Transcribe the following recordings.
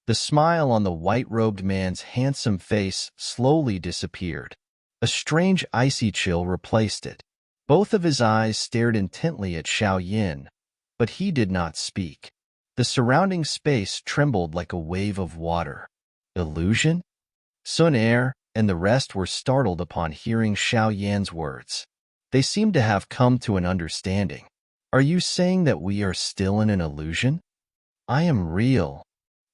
The smile on the white-robed man's handsome face slowly disappeared. A strange icy chill replaced it. Both of his eyes stared intently at Xiao, but he did not speak. The surrounding space trembled like a wave of water. Illusion? Sun Er and the rest were startled upon hearing Xiao's words. They seemed to have come to an understanding. Are you saying that we are still in an illusion? I am real,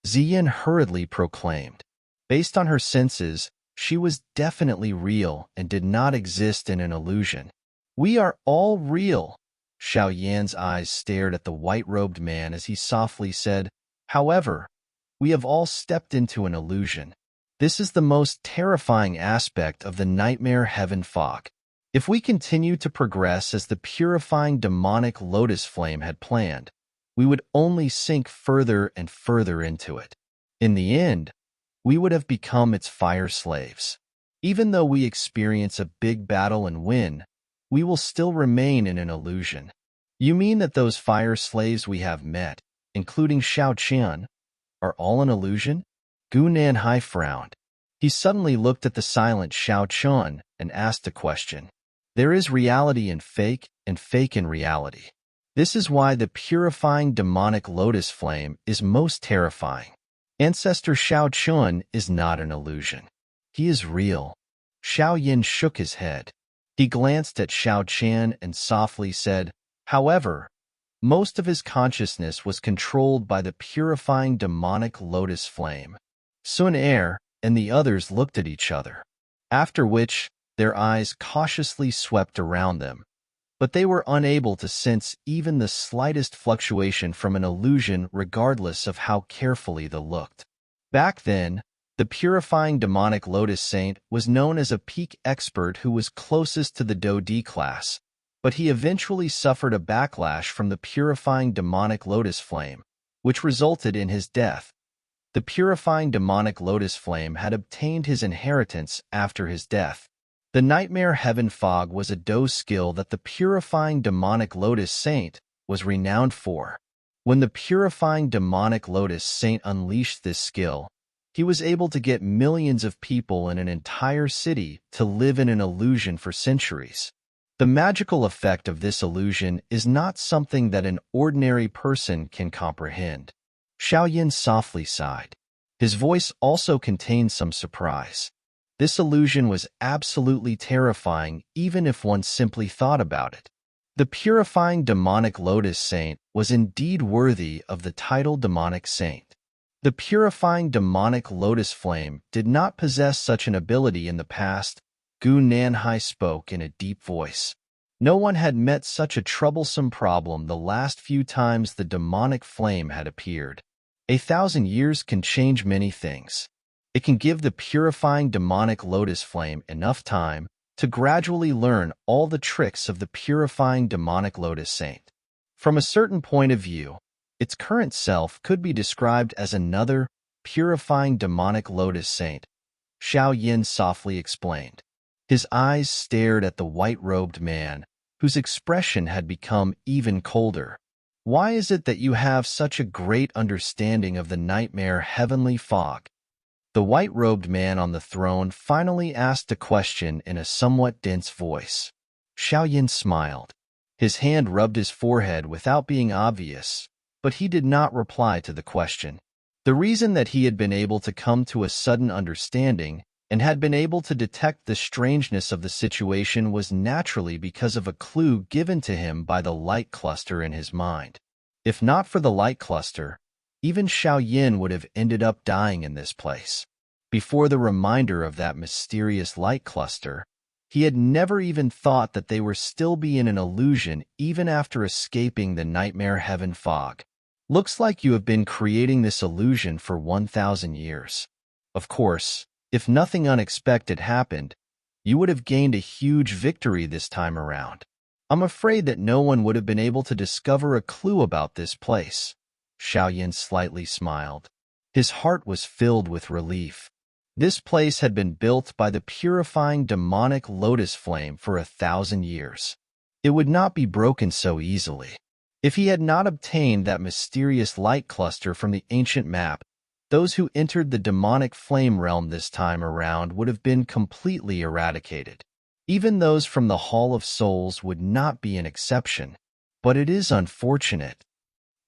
Ziyin hurriedly proclaimed. Based on her senses, she was definitely real and did not exist in an illusion. We are all real. Xiao's eyes stared at the white-robed man as he softly said, however, we have all stepped into an illusion. This is the most terrifying aspect of the nightmare heaven fog. If we continue to progress as the purifying demonic lotus flame had planned, we would only sink further and further into it. In the end, we would have become its fire slaves. Even though we experience a big battle and win, we will still remain in an illusion. You mean that those fire slaves we have met, including Xiao Qian, are all an illusion? Gu Nanhai frowned. He suddenly looked at the silent Xiao Qian and asked a question. There is reality in fake and fake in reality. This is why the purifying demonic lotus flame is most terrifying. Ancestor Xiao Qian is not an illusion. He is real. Xiao shook his head. He glanced at Xiao Qian and softly said, however, most of his consciousness was controlled by the purifying demonic lotus flame. Sun Er and the others looked at each other, after which their eyes cautiously swept around them, but they were unable to sense even the slightest fluctuation from an illusion regardless of how carefully they looked. Back then, the purifying demonic lotus saint was known as a peak expert who was closest to the Do-D class, but he eventually suffered a backlash from the purifying demonic lotus flame, which resulted in his death. The purifying demonic lotus flame had obtained his inheritance after his death. The nightmare heaven fog was a Do skill that the purifying demonic lotus saint was renowned for. When the purifying demonic lotus saint unleashed this skill, he was able to get millions of people in an entire city to live in an illusion for centuries. The magical effect of this illusion is not something that an ordinary person can comprehend. Xiao softly sighed. His voice also contained some surprise. This illusion was absolutely terrifying even if one simply thought about it. The purifying demonic lotus saint was indeed worthy of the title demonic saint. The purifying demonic lotus flame did not possess such an ability in the past. Gu Nanhai spoke in a deep voice. No one had met such a troublesome problem the last few times the demonic flame had appeared. 1,000 years can change many things. It can give the purifying demonic lotus flame enough time to gradually learn all the tricks of the purifying demonic lotus saint. From a certain point of view, its current self could be described as another purifying demonic lotus saint, Xiao softly explained. His eyes stared at the white-robed man, whose expression had become even colder. Why is it that you have such a great understanding of the nightmare heavenly fog? The white-robed man on the throne finally asked a question in a somewhat dense voice. Xiao smiled. His hand rubbed his forehead without being obvious, but he did not reply to the question. The reason that he had been able to come to a sudden understanding and had been able to detect the strangeness of the situation was naturally because of a clue given to him by the light cluster in his mind. If not for the light cluster, even Xiao would have ended up dying in this place. Before the reminder of that mysterious light cluster, he had never even thought that they were still be in an illusion even after escaping the nightmare heaven fog. Looks like you have been creating this illusion for 1,000 years. Of course, if nothing unexpected happened, you would have gained a huge victory this time around. I'm afraid that no one would have been able to discover a clue about this place. Xiao slightly smiled. His heart was filled with relief. This place had been built by the purifying demonic lotus flame for 1,000 years. It would not be broken so easily. If he had not obtained that mysterious light cluster from the ancient map, Those who entered the demonic flame realm this time around would have been completely eradicated. Even those from the Hall of Souls would not be an exception. But it is unfortunate.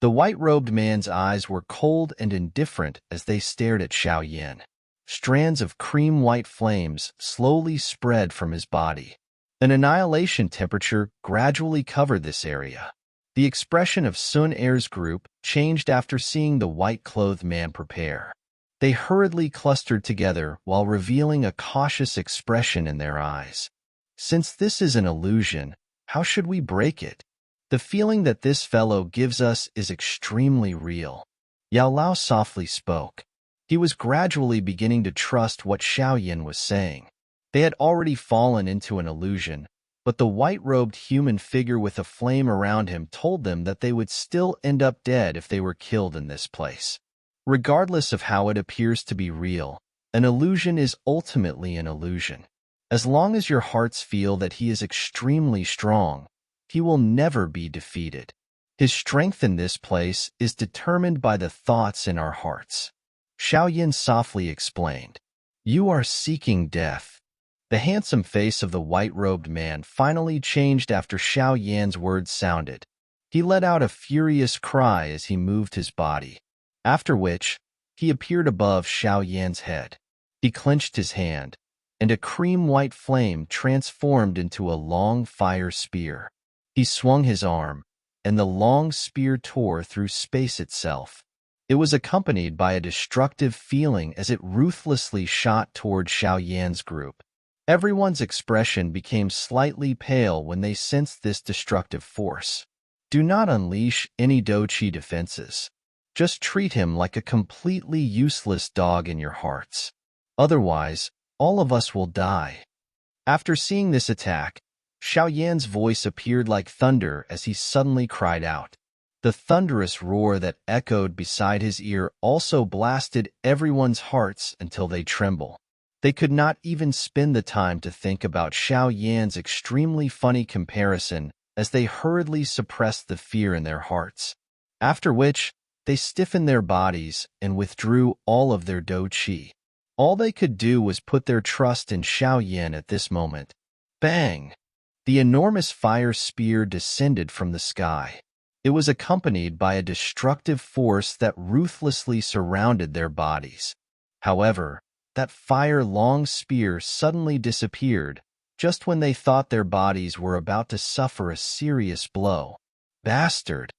The white-robed man's eyes were cold and indifferent as they stared at Xiao. Strands of cream-white flames slowly spread from his body. An annihilation temperature gradually covered this area. The expression of Sun Er's group changed after seeing the white-clothed man prepare. They hurriedly clustered together while revealing a cautious expression in their eyes. Since this is an illusion, how should we break it? The feeling that this fellow gives us is extremely real. Yao Lao softly spoke. He was gradually beginning to trust what Xiao was saying. They had already fallen into an illusion, but the white-robed human figure with a flame around him told them that they would still end up dead if they were killed in this place. Regardless of how it appears to be real, an illusion is ultimately an illusion. As long as your hearts feel that he is extremely strong, he will never be defeated. His strength in this place is determined by the thoughts in our hearts. Xiao softly explained. You are seeking death. The handsome face of the white-robed man finally changed after Xiao words sounded. He let out a furious cry as he moved his body, after which he appeared above Xiao head. He clenched his hand, and a cream-white flame transformed into a long fire spear. He swung his arm, and the long spear tore through space itself. It was accompanied by a destructive feeling as it ruthlessly shot toward Xiao group. Everyone's expression became slightly pale when they sensed this destructive force. Do not unleash any Douqi defenses. Just treat him like a completely useless dog in your hearts. Otherwise, all of us will die. After seeing this attack, Xiao voice appeared like thunder as he suddenly cried out. The thunderous roar that echoed beside his ear also blasted everyone's hearts until they trembled. They could not even spend the time to think about Xiao extremely funny comparison as they hurriedly suppressed the fear in their hearts. After which, they stiffened their bodies and withdrew all of their Douqi. All they could do was put their trust in Xiao at this moment. Bang! The enormous fire spear descended from the sky. It was accompanied by a destructive force that ruthlessly surrounded their bodies. However, that fire-long spear suddenly disappeared just when they thought their bodies were about to suffer a serious blow. Bastard!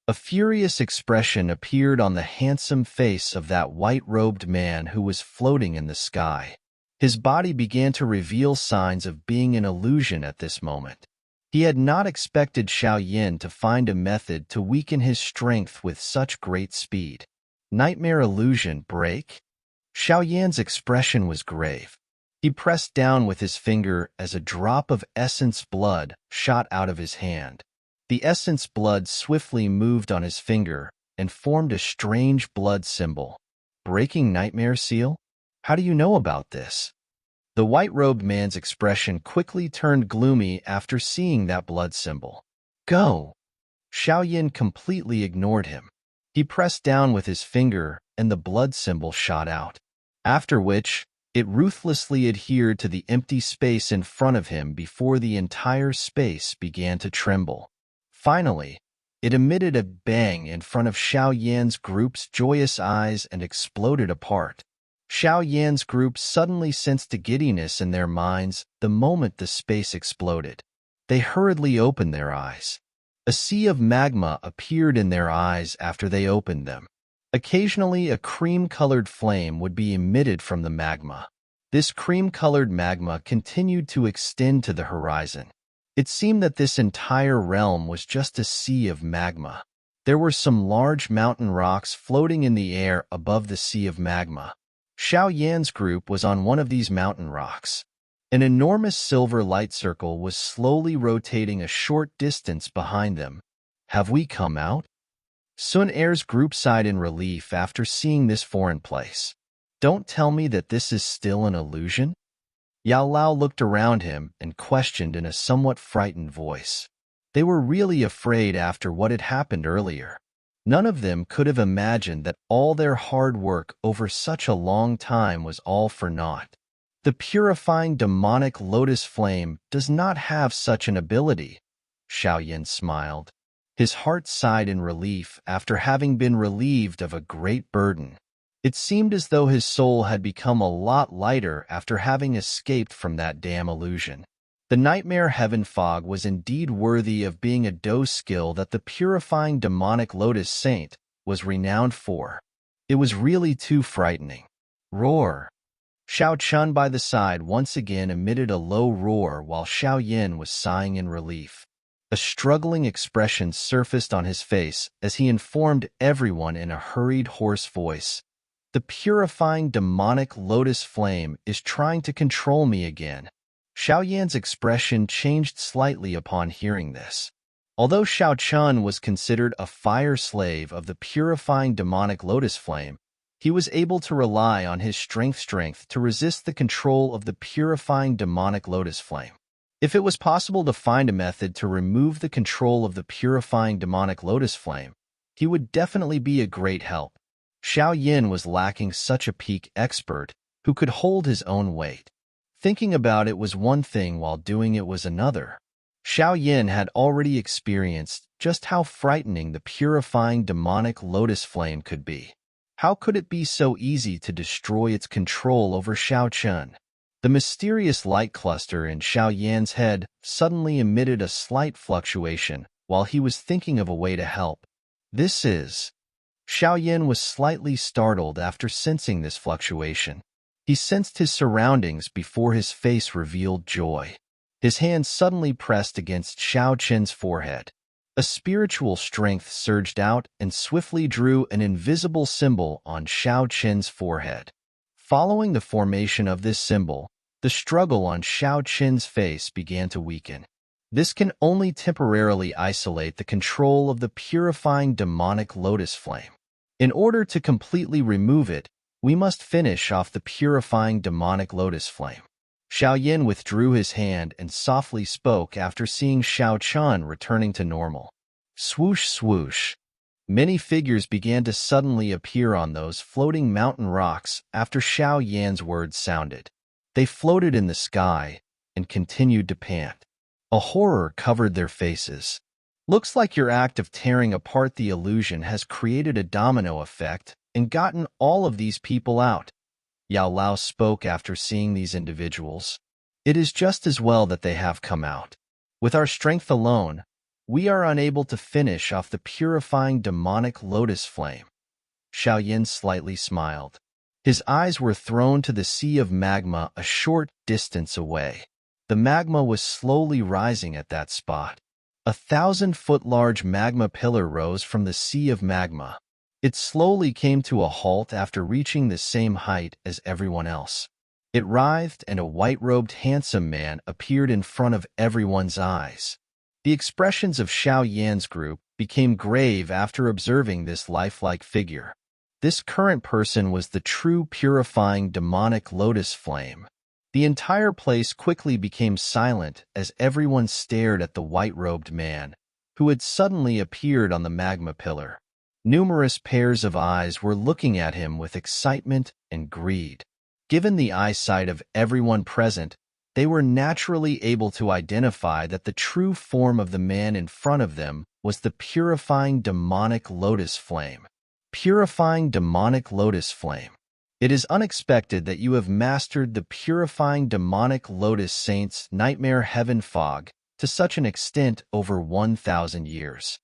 A furious expression appeared on the handsome face of that white-robed man who was floating in the sky. His body began to reveal signs of being an illusion at this moment. He had not expected Xiao to find a method to weaken his strength with such great speed. Nightmare illusion break? Xiao expression was grave. He pressed down with his finger as a drop of essence blood shot out of his hand. The essence blood swiftly moved on his finger and formed a strange blood symbol. Breaking nightmare seal? How do you know about this? The white-robed man's expression quickly turned gloomy after seeing that blood symbol. Go! Xiao completely ignored him. He pressed down with his finger and the blood symbol shot out. After which, it ruthlessly adhered to the empty space in front of him before the entire space began to tremble. Finally, it emitted a bang in front of Xiao group's joyous eyes and exploded apart. Xiao group suddenly sensed a giddiness in their minds the moment the space exploded. They hurriedly opened their eyes. A sea of magma appeared in their eyes after they opened them. Occasionally, a cream-colored flame would be emitted from the magma. This cream-colored magma continued to extend to the horizon. It seemed that this entire realm was just a sea of magma. There were some large mountain rocks floating in the air above the sea of magma. Xiao group was on one of these mountain rocks. An enormous silver light circle was slowly rotating a short distance behind them. Have we come out? Sun Er's group sighed in relief after seeing this foreign place. Don't tell me that this is still an illusion? Yao Lao looked around him and questioned in a somewhat frightened voice. They were really afraid after what had happened earlier. None of them could have imagined that all their hard work over such a long time was all for naught. The purifying demonic lotus flame does not have such an ability, Xiao smiled. His heart sighed in relief after having been relieved of a great burden. It seemed as though his soul had become a lot lighter after having escaped from that damn illusion. The nightmare heaven fog was indeed worthy of being a dose skill that the purifying demonic lotus saint was renowned for. It was really too frightening. Roar! Xiao Chun by the side once again emitted a low roar while Xiao was sighing in relief. A struggling expression surfaced on his face as he informed everyone in a hurried, hoarse voice. The purifying demonic lotus flame is trying to control me again. Xiao expression changed slightly upon hearing this. Although Xiao Chun was considered a fire slave of the purifying demonic lotus flame, he was able to rely on his strength to resist the control of the purifying demonic lotus flame. If it was possible to find a method to remove the control of the purifying demonic lotus flame, he would definitely be a great help. Xiao was lacking such a peak expert who could hold his own weight. Thinking about it was one thing while doing it was another. Xiao had already experienced just how frightening the purifying demonic lotus flame could be. How could it be so easy to destroy its control over Xiao Chun? The mysterious light cluster in Xiao head suddenly emitted a slight fluctuation while he was thinking of a way to help. This is... Xiao was slightly startled after sensing this fluctuation. He sensed his surroundings before his face revealed joy. His hand suddenly pressed against Xiao Chen's forehead. A spiritual strength surged out and swiftly drew an invisible symbol on Xiao Chen's forehead. Following the formation of this symbol, the struggle on Xiao Chen's face began to weaken. This can only temporarily isolate the control of the purifying demonic lotus flame. In order to completely remove it, we must finish off the purifying demonic lotus flame. Xiao withdrew his hand and softly spoke after seeing Xiao Chun returning to normal. Swoosh, swoosh. Many figures began to suddenly appear on those floating mountain rocks after Xiao words sounded. They floated in the sky and continued to pant. A horror covered their faces. Looks like your act of tearing apart the illusion has created a domino effect and gotten all of these people out. Yao Lao spoke after seeing these individuals. It is just as well that they have come out. With our strength alone, we are unable to finish off the purifying demonic lotus flame. Xiao slightly smiled. His eyes were thrown to the sea of magma a short distance away. The magma was slowly rising at that spot. 1,000-foot-large magma pillar rose from the sea of magma. It slowly came to a halt after reaching the same height as everyone else. It writhed and a white-robed handsome man appeared in front of everyone's eyes. The expressions of Xiao group became grave after observing this lifelike figure. This current person was the true purifying demonic lotus flame. The entire place quickly became silent as everyone stared at the white-robed man, who had suddenly appeared on the magma pillar. Numerous pairs of eyes were looking at him with excitement and greed. Given the eyesight of everyone present, they were naturally able to identify that the true form of the man in front of them was the purifying demonic lotus flame. Purifying demonic lotus flame. It is unexpected that you have mastered the purifying demonic lotus saint's nightmare heaven fog to such an extent over 1,000 years.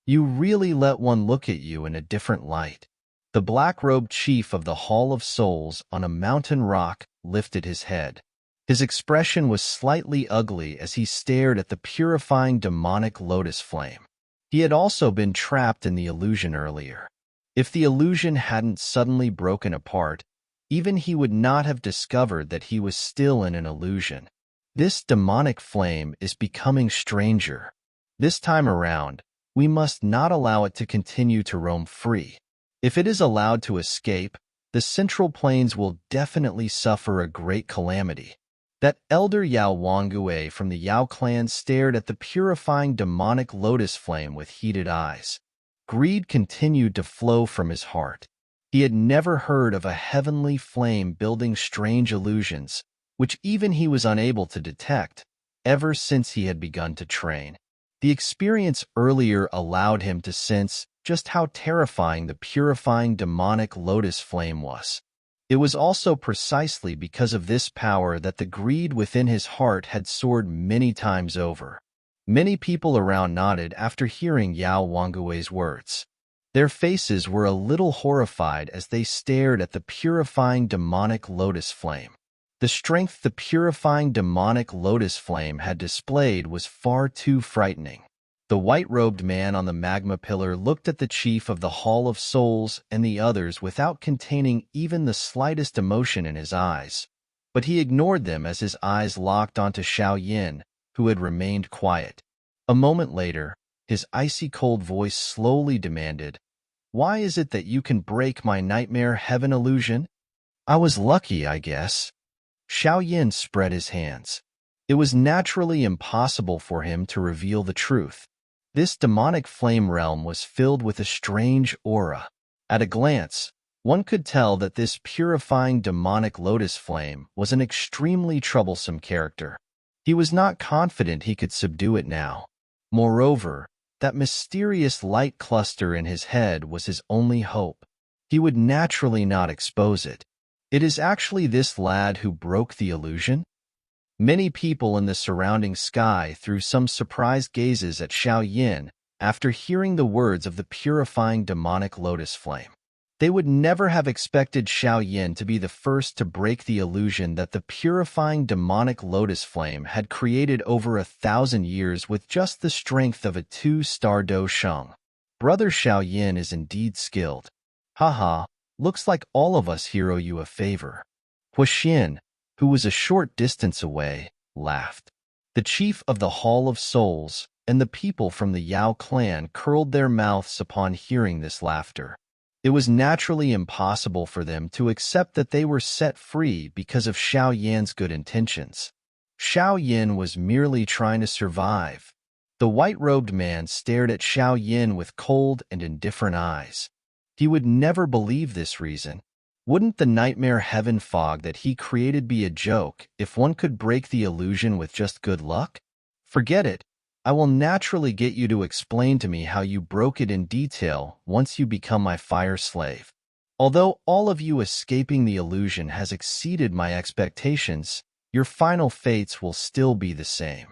You really let one look at you in a different light. The black-robed chief of the Hall of Souls on a mountain rock lifted his head. His expression was slightly ugly as he stared at the purifying demonic lotus flame. He had also been trapped in the illusion earlier. If the illusion hadn't suddenly broken apart, even he would not have discovered that he was still in an illusion. This demonic flame is becoming stranger. This time around, we must not allow it to continue to roam free. If it is allowed to escape, the Central Plains will definitely suffer a great calamity. That elder Yao Wangue from the Yao clan stared at the purifying demonic lotus flame with heated eyes. Greed continued to flow from his heart. He had never heard of a heavenly flame building strange illusions, which even he was unable to detect, ever since he had begun to train. The experience earlier allowed him to sense just how terrifying the purifying demonic lotus flame was. It was also precisely because of this power that the greed within his heart had soared many times over. Many people around nodded after hearing Yao Wangui's words. Their faces were a little horrified as they stared at the purifying demonic lotus flame. The strength the purifying demonic lotus flame had displayed was far too frightening. The white-robed man on the magma pillar looked at the chief of the Hall of Souls and the others without containing even the slightest emotion in his eyes, but he ignored them as his eyes locked onto Xiao, who had remained quiet. A moment later, his icy-cold voice slowly demanded, "Why is it that you can break my nightmare heaven illusion?" "I was lucky, I guess." Xiao spread his hands. It was naturally impossible for him to reveal the truth. This demonic flame realm was filled with a strange aura. At a glance, one could tell that this purifying demonic lotus flame was an extremely troublesome character. He was not confident he could subdue it now. Moreover, that mysterious light cluster in his head was his only hope. He would naturally not expose it. It is actually this lad who broke the illusion? Many people in the surrounding sky threw some surprised gazes at Xiao after hearing the words of the purifying demonic lotus flame. They would never have expected Xiao to be the first to break the illusion that the purifying demonic lotus flame had created over 1,000 years with just the strength of a 2-star Do Sheng. Brother Xiao is indeed skilled. Haha, looks like all of us here owe you a favor. Huaxian, who was a short distance away, laughed. The chief of the Hall of Souls and the people from the Yao clan curled their mouths upon hearing this laughter. It was naturally impossible for them to accept that they were set free because of Xiao good intentions. Xiao was merely trying to survive. The white-robed man stared at Xiao with cold and indifferent eyes. He would never believe this reason. Wouldn't the nightmare heaven fog that he created be a joke if one could break the illusion with just good luck? Forget it. I will naturally get you to explain to me how you broke it in detail once you become my fire slave. Although all of you escaping the illusion has exceeded my expectations, your final fates will still be the same.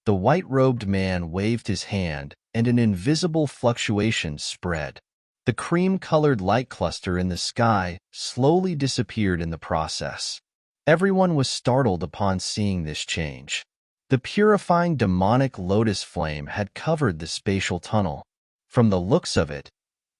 The white-robed man waved his hand, and an invisible fluctuation spread. The cream-colored light cluster in the sky slowly disappeared in the process. Everyone was startled upon seeing this change. The purifying demonic lotus flame had covered the spatial tunnel. From the looks of it,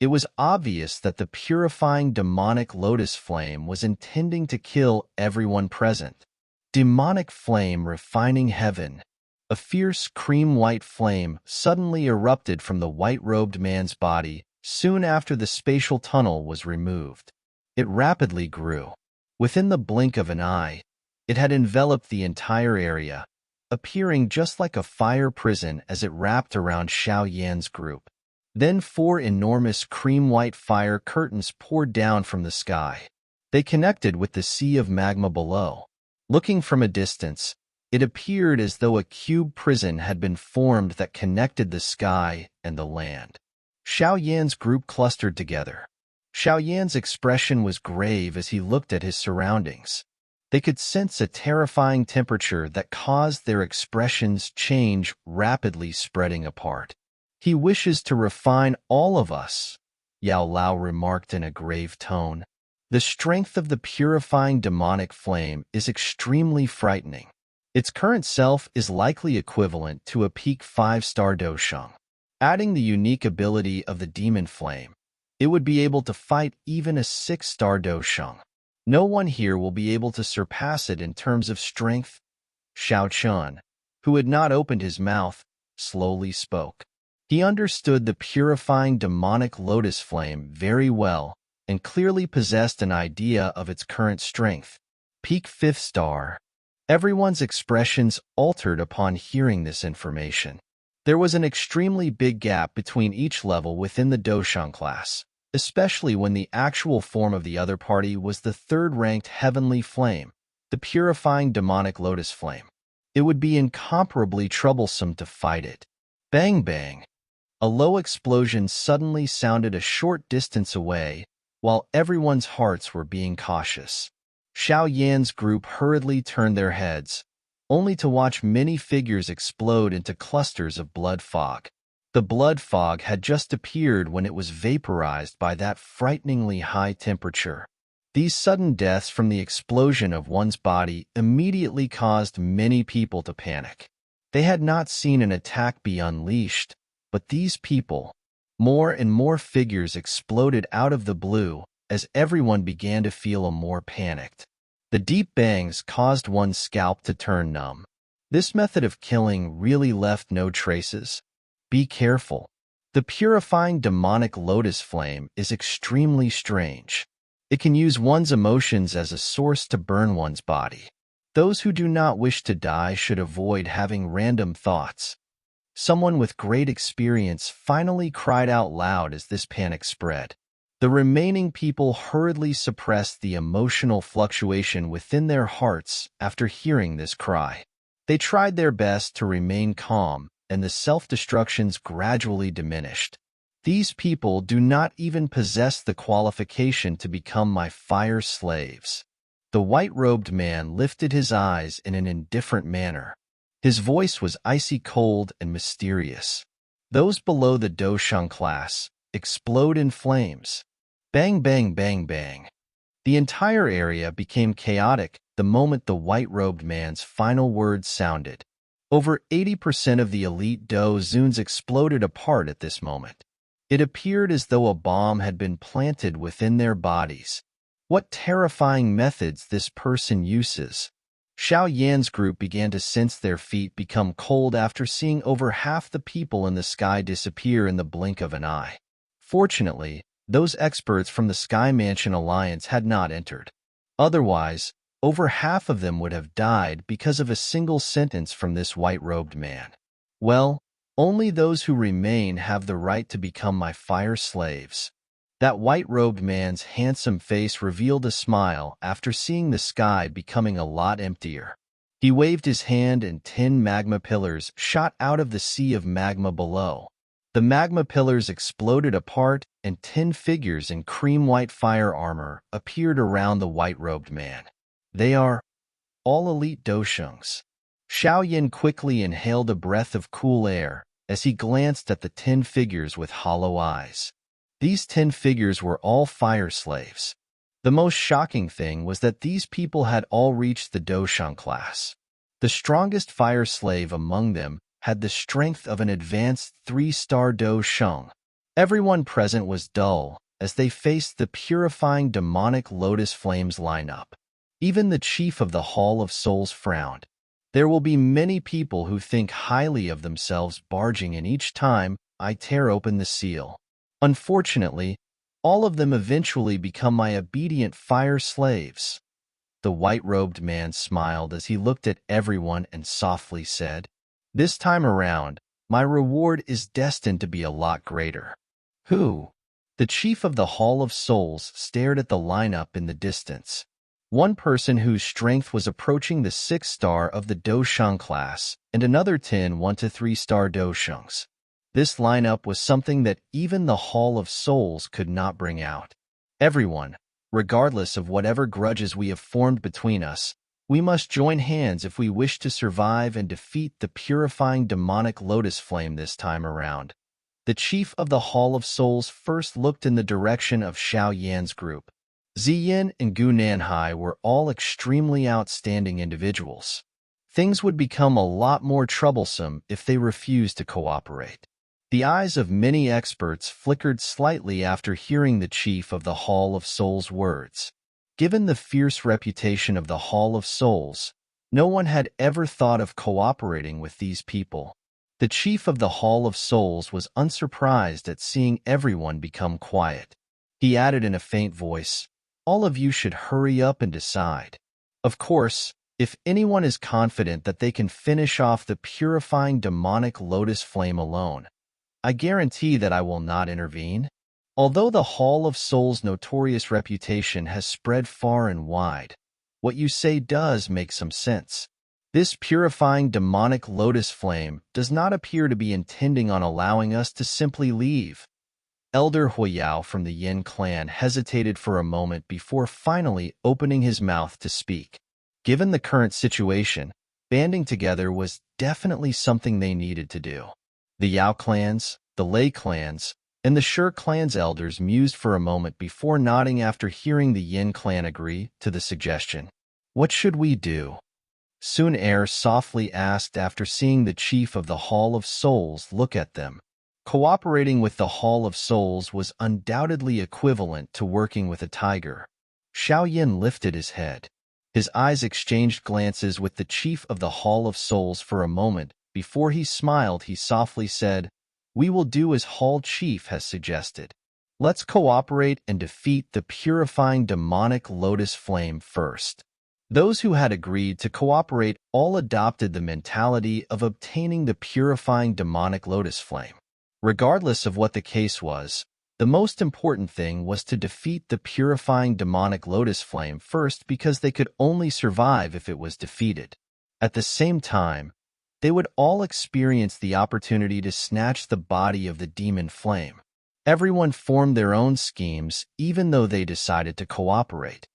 it was obvious that the purifying demonic lotus flame was intending to kill everyone present. Demonic flame refining heaven. A fierce cream-white flame suddenly erupted from the white-robed man's body soon after the spatial tunnel was removed. It rapidly grew. Within the blink of an eye, it had enveloped the entire area, appearing just like a fire prison as it wrapped around Xiao group. Then 4 enormous cream-white fire curtains poured down from the sky. They connected with the sea of magma below. Looking from a distance, it appeared as though a cube prison had been formed that connected the sky and the land. Xiao group clustered together. Xiao expression was grave as he looked at his surroundings. They could sense a terrifying temperature that caused their expressions change, rapidly spreading apart. "He wishes to refine all of us," Yao Lao remarked in a grave tone. "The strength of the purifying demonic flame is extremely frightening. Its current self is likely equivalent to a peak 5-star Do Sheng. Adding the unique ability of the demon flame, it would be able to fight even a 6-star Do Sheng. No one here will be able to surpass it in terms of strength." Xiao Chun, who had not opened his mouth, slowly spoke. He understood the purifying demonic lotus flame very well and clearly possessed an idea of its current strength. Peak 5th star. Everyone's expressions altered upon hearing this information. There was an extremely big gap between each level within the Doshang class, especially when the actual form of the other party was the third-ranked heavenly flame, the purifying demonic lotus flame. It would be incomparably troublesome to fight it. Bang bang! A low explosion suddenly sounded a short distance away, while everyone's hearts were being cautious. Xiao Yan's group hurriedly turned their heads, only to watch many figures explode into clusters of blood fog. The blood fog had just appeared when it was vaporized by that frighteningly high temperature. These sudden deaths from the explosion of one's body immediately caused many people to panic. They had not seen an attack be unleashed, but these people, more and more figures exploded out of the blue as everyone began to feel more panicked. The deep bangs caused one's scalp to turn numb. This method of killing really left no traces. Be careful. The purifying demonic lotus flame is extremely strange. It can use one's emotions as a source to burn one's body. Those who do not wish to die should avoid having random thoughts. Someone with great experience finally cried out loud as this panic spread. The remaining people hurriedly suppressed the emotional fluctuation within their hearts after hearing this cry. They tried their best to remain calm, and the self-destructions gradually diminished. These people do not even possess the qualification to become my fire slaves. The white-robed man lifted his eyes in an indifferent manner. His voice was icy cold and mysterious. Those below the Doshang class explode in flames. Bang, bang, bang, bang. The entire area became chaotic the moment the white-robed man's final words sounded. Over 80% of the elite Do Zuns exploded apart at this moment. It appeared as though a bomb had been planted within their bodies. What terrifying methods this person uses. Xiao Yan's group began to sense their feet become cold after seeing over half the people in the sky disappear in the blink of an eye. Fortunately, those experts from the Sky Mansion Alliance had not entered. Otherwise, over half of them would have died because of a single sentence from this white-robed man. Well, only those who remain have the right to become my fire slaves. That white-robed man's handsome face revealed a smile after seeing the sky becoming a lot emptier. He waved his hand and 10 magma pillars shot out of the sea of magma below. The magma pillars exploded apart and 10 figures in cream-white fire armor appeared around the white-robed man. They are all elite Doshangs. Xiao Yan quickly inhaled a breath of cool air as he glanced at the 10 figures with hollow eyes. These 10 figures were all fire slaves. The most shocking thing was that these people had all reached the Doshang class. The strongest fire slave among them had the strength of an advanced 3-star Doshang. Everyone present was dull as they faced the purifying demonic lotus flames lineup. Even the chief of the Hall of Souls frowned. There will be many people who think highly of themselves barging in each time I tear open the seal. Unfortunately, all of them eventually become my obedient fire slaves. The white-robed man smiled as he looked at everyone and softly said, "This time around, my reward is destined to be a lot greater." Who? The chief of the Hall of Souls stared at the lineup in the distance. One person whose strength was approaching the 6-star of the Doshang class, and another 10 1 to 3-star Doshangs. This lineup was something that even the Hall of Souls could not bring out. Everyone, regardless of whatever grudges we have formed between us, we must join hands if we wish to survive and defeat the purifying demonic lotus flame this time around. The chief of the Hall of Souls first looked in the direction of Xiao Yan's group. Ziyin and Gu Nanhai were all extremely outstanding individuals. Things would become a lot more troublesome if they refused to cooperate. The eyes of many experts flickered slightly after hearing the chief of the Hall of Souls' words. Given the fierce reputation of the Hall of Souls, no one had ever thought of cooperating with these people. The chief of the Hall of Souls was unsurprised at seeing everyone become quiet. He added in a faint voice, "All of you should hurry up and decide. Of course, If anyone is confident that they can finish off the purifying demonic lotus flame alone, I guarantee that I will not intervene. Although the Hall of Souls' notorious reputation has spread far and wide, what you say does make some sense. This purifying demonic lotus flame does not appear to be intending on allowing us to simply leave. Elder Xiao from the Yin clan hesitated for a moment before finally opening his mouth to speak. Given the current situation, banding together was definitely something they needed to do. The Yao clans, the Lei clans, and the Shi clan's elders mused for a moment before nodding after hearing the Yin clan agree to the suggestion. What should we do? Sun Er softly asked after seeing the chief of the Hall of Souls look at them. Cooperating with the Hall of Souls was undoubtedly equivalent to working with a tiger. Xiao Yin lifted his head. His eyes exchanged glances with the chief of the Hall of Souls for a moment. Before he smiled, he softly said, "We will do as Hall Chief has suggested. Let's cooperate and defeat the purifying demonic lotus flame first." Those who had agreed to cooperate all adopted the mentality of obtaining the purifying demonic lotus flame. Regardless of what the case was, the most important thing was to defeat the purifying demonic lotus flame first because they could only survive if it was defeated. At the same time, they would all experience the opportunity to snatch the body of the demon flame. Everyone formed their own schemes even though they decided to cooperate.